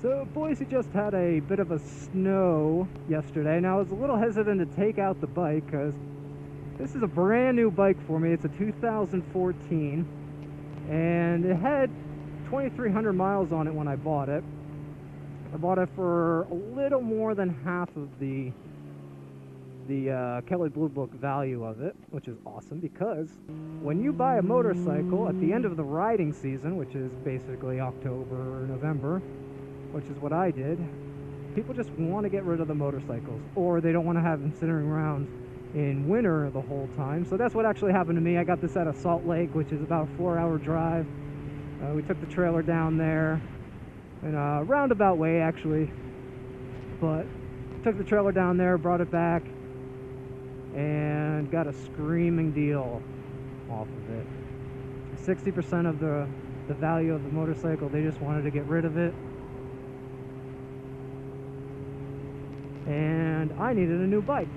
So Boise just had a bit of a snow yesterday. Now I was a little hesitant to take out the bike because this is a brand new bike for me. It's a 2014 and it had 2,300 miles on it when I bought it. I bought it for a little more than half of the Kelley Blue Book value of it, which is awesome because when you buy a motorcycle at the end of the riding season, which is basically October or November, which is what I did, people just want to get rid of the motorcycles, or they don't want to have them sitting around in winter the whole time. So that's what actually happened to me. I got this out of Salt Lake, which is about a 4-hour drive. We took the trailer down there in a roundabout way, actually, but took the trailer down there, brought it back, and got a screaming deal off of it. 60% of the value of the motorcycle. They just wanted to get rid of it, and I needed a new bike.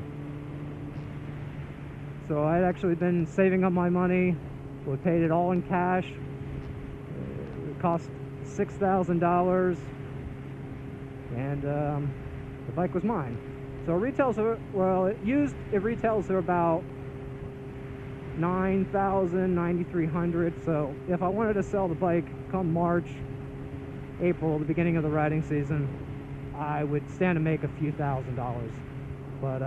So I'd actually been saving up my money. We paid it all in cash. It cost $6,000, and the bike was mine. So it retails, well, it retails for about $9,000, $9,300. So if I wanted to sell the bike come March, April, the beginning of the riding season, I would stand to make a few $1,000s. But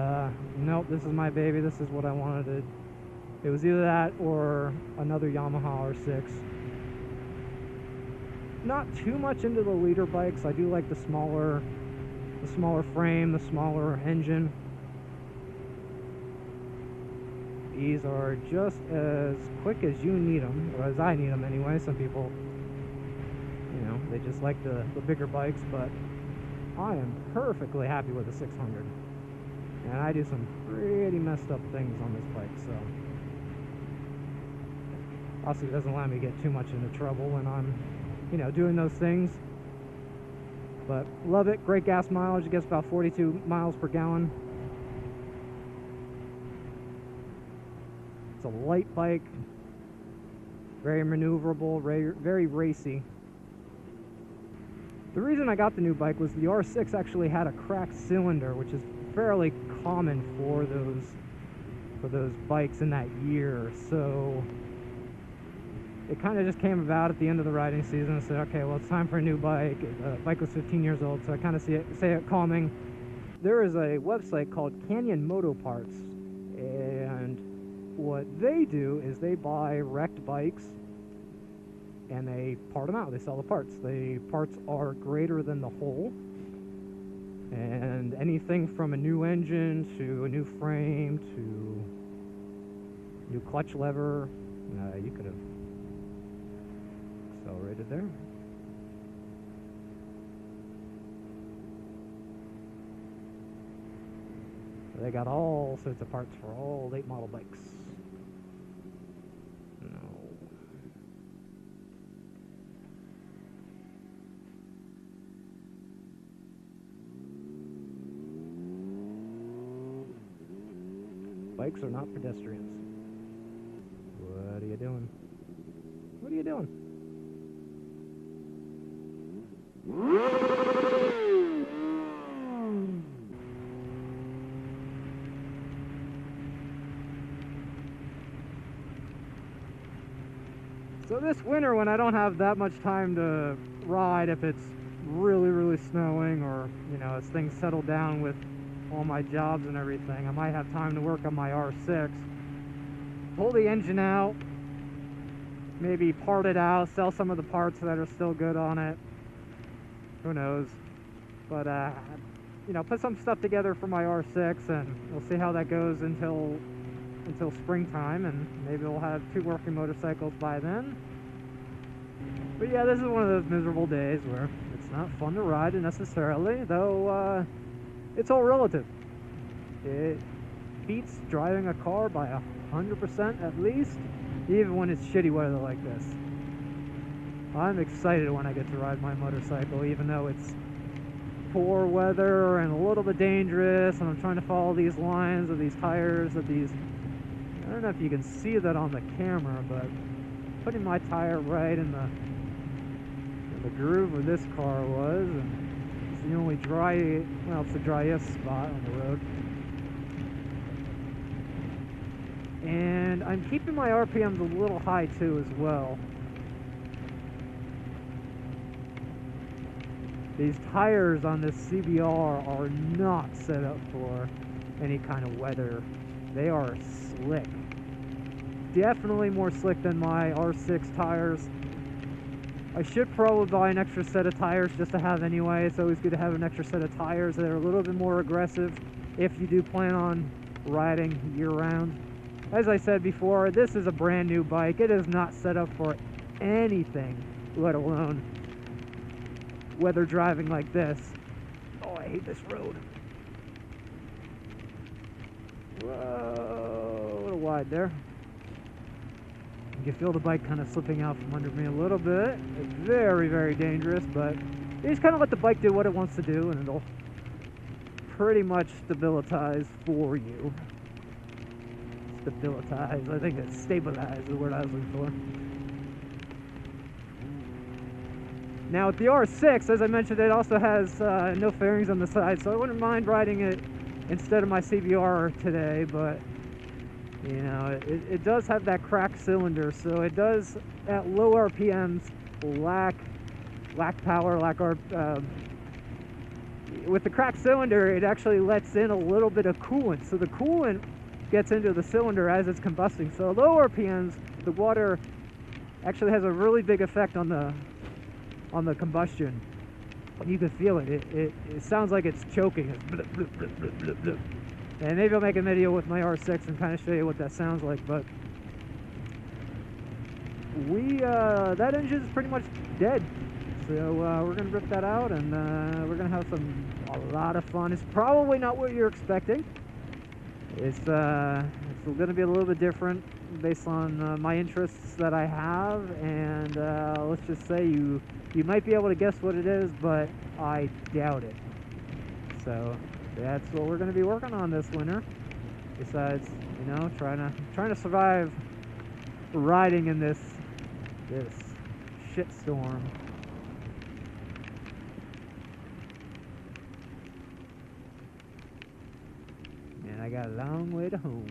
nope, this is my baby. This is what I wanted. It was either that or another Yamaha R6. Not too much into the leader bikes. I do like the smaller frame, the smaller engine. These are just as quick as you need them, or as I need them anyway. Some people, you know, they just like the bigger bikes, but I am perfectly happy with the 600. And I do some pretty messed up things on this bike, so also it doesn't let me get too much into trouble when I'm, you know, doing those things. But love it. Great gas mileage. It gets about 42 miles per gallon. It's a light bike, very maneuverable, very racy. The reason I got the new bike was the R6 actually had a cracked cylinder, which is fairly common for those bikes in that year. So it kind of just came about at the end of the riding season. I said, okay, well, it's time for a new bike. The bike was 15 years old, so I kind of say it calming. There is a website called Canyon Moto Parts, and what they do is they buy wrecked bikes and they part them out. They sell the parts. The parts are greater than the whole, and anything from a new engine to a new frame to new clutch lever, you could have accelerated there. So they got all sorts of parts for all late model bikes. Bikes are not pedestrians. What are you doing? What are you doing? So this winter, when I don't have that much time to ride, if it's really snowing, or, you know, as things settle down with all my jobs and everything, I might have time to work on my R6. Pull the engine out, maybe part it out, sell some of the parts that are still good on it. Who knows? But you know, put some stuff together for my R6, and we'll see how that goes until springtime, and maybe we'll have 2 working motorcycles by then. But yeah, this is one of those miserable days where it's not fun to ride necessarily, though it's all relative. It beats driving a car by 100% at least, even when it's shitty weather like this. I'm excited when I get to ride my motorcycle, even though it's poor weather and a little bit dangerous, and I'm trying to follow these lines of these tires, of these, I don't know if you can see that on the camera, but putting my tire right in the groove where this car was, and the only dry, well, it's the driest spot on the road. And I'm keeping my RPMs a little high too as well. These tires on this CBR are not set up for any kind of weather. They are slick. Definitely more slick than my R6 tires. I should probably buy an extra set of tires just to have anyway. It's always good to have an extra set of tires that are a little bit more aggressive if you do plan on riding year-round. As I said before, this is a brand new bike. It is not set up for anything, let alone weather driving like this. Oh, I hate this road. Whoa, a little wide there. You can feel the bike kind of slipping out from under me a little bit. It's very, very dangerous, but you just kind of let the bike do what it wants to do, and it'll pretty much stabilize for you. Stabilize, I think it's stabilize is the word I was looking for. Now with the R6, as I mentioned, it also has no fairings on the side, so I wouldn't mind riding it instead of my CBR today, but you know, it does have that cracked cylinder, so it does, at low RPMs, lack power, with the cracked cylinder, it actually lets in a little bit of coolant, so the coolant gets into the cylinder as it's combusting. So at low RPMs, the water actually has a really big effect on the combustion. You can feel it. It sounds like it's choking. It's blip, blip, blip, blip, blip, blip. And maybe I'll make a video with my R6 and kind of show you what that sounds like, but that engine is pretty much dead. So we're gonna rip that out, and we're gonna have a lot of fun. It's probably not what you're expecting. It's gonna be a little bit different based on my interests that I have, and let's just say you might be able to guess what it is, but I doubt it. So that's what we're going to be working on this winter. Besides, you know, trying to survive riding in this shitstorm. And I got a long way to home.